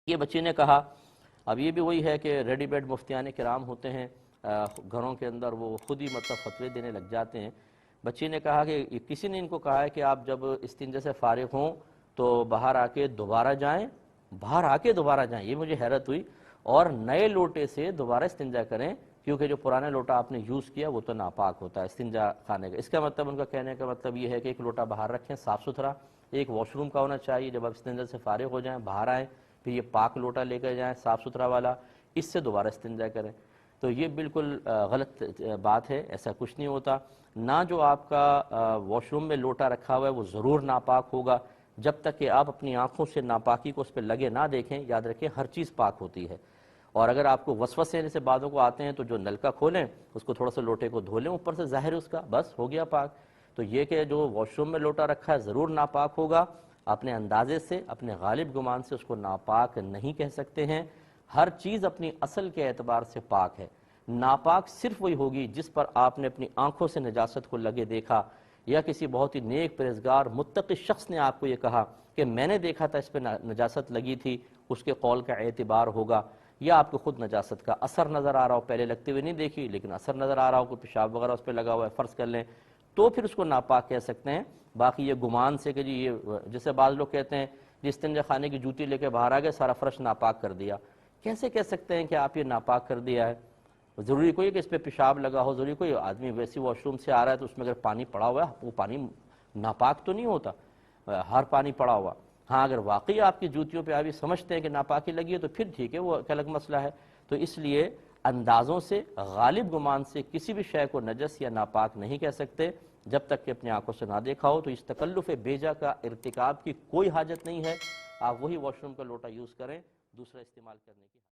یہ بچی نے کہا، اب یہ بھی وہی ہے کہ ریڈی میڈ مفتیان کرام ہوتے ہیں گھروں کے اندر، وہ خود ہی مطلب فتوے دینے لگ جاتے ہیں۔ بچی نے کہا کہ کسی نے ان کو کہا ہے کہ آپ جب استنجا سے فارغ ہوں تو باہر آ کے دوبارہ جائیں، یہ مجھے حیرت ہوئی، اور نئے لوٹے سے دوبارہ استنجا کریں، کیونکہ جو پرانا لوٹا آپ نے یوز کیا وہ تو ناپاک ہوتا ہے استنجا خانے کا۔ اس کا مطلب، ان کا کہنے کا مطلب یہ ہے کہ ایک لوٹا باہر رکھیں صاف ستھرا، ایک واش روم کا ہونا چاہیے، جب آپ استنجا سے فارغ ہو جائیں باہر آئیں پھر یہ پاک لوٹا لے کر جائیں صاف ستھرا والا، اس سے دوبارہ استنجا کریں۔ تو یہ بالکل غلط بات ہے، ایسا کچھ نہیں ہوتا۔ نہ جو آپ کا واش روم میں لوٹا رکھا ہوا ہے وہ ضرور ناپاک ہوگا، جب تک کہ آپ اپنی آنکھوں سے ناپاکی کو اس پہ لگے نہ دیکھیں۔ یاد رکھیں ہر چیز پاک ہوتی ہے، اور اگر آپ کو وسوسے سے بعضوں کو آتے ہیں تو جو نلکا کھولیں اس کو تھوڑا سا لوٹے کو دھو لیں اوپر سے، ظاہر اس کا بس ہو گیا پاک۔ تو یہ کہ جو واش روم میں لوٹا رکھا ہے ضرور ناپاک ہوگا، اپنے اندازے سے، اپنے غالب گمان سے اس کو ناپاک نہیں کہہ سکتے ہیں۔ ہر چیز اپنی اصل کے اعتبار سے پاک ہے، ناپاک صرف وہی ہوگی جس پر آپ نے اپنی آنکھوں سے نجاست کو لگے دیکھا، یا کسی بہت ہی نیک پرہیزگار متقی شخص نے آپ کو یہ کہا کہ میں نے دیکھا تھا اس پہ نجاست لگی تھی، اس کے قول کا اعتبار ہوگا۔ یا آپ کو خود نجاست کا اثر نظر آ رہا ہو، پہلے لگتے ہوئے نہیں دیکھی لیکن اثر نظر آ رہا ہو، کوئی پیشاب وغیرہ اس پہ لگا ہوا ہے فرض کر لیں، تو پھر اس کو ناپاک کہہ سکتے ہیں۔ باقی یہ گمان سے کہ جی یہ، جیسے بعض لوگ کہتے ہیں جس استنجا خانے کی جوتی لے کے باہر آ گئے سارا فرش ناپاک کر دیا، کیسے کہہ سکتے ہیں کہ آپ یہ ناپاک کر دیا ہے؟ ضروری کوئی کہ اس پہ پیشاب لگا ہو، ضروری کوئی آدمی ویسی واش روم سے آ رہا ہے تو اس میں اگر پانی پڑا ہوا ہے وہ پانی ناپاک تو نہیں ہوتا ہر پانی پڑا ہوا۔ ہاں اگر واقعی آپ کی جوتیوں پہ ابھی سمجھتے ہیں کہ ناپاکی لگی ہے تو پھر ٹھیک ہے، وہ ایک الگ مسئلہ ہے۔ تو اس لیے اندازوں سے، غالب گمان سے کسی بھی شے کو نجس یا ناپاک نہیں کہہ سکتے جب تک کہ اپنی آنکھوں سے نہ دیکھا ہو۔ تو اس تکلف بیجا کا ارتکاب کی کوئی حاجت نہیں ہے، آپ وہی واش روم کا لوٹا یوز کریں، دوسرا استعمال کرنے کی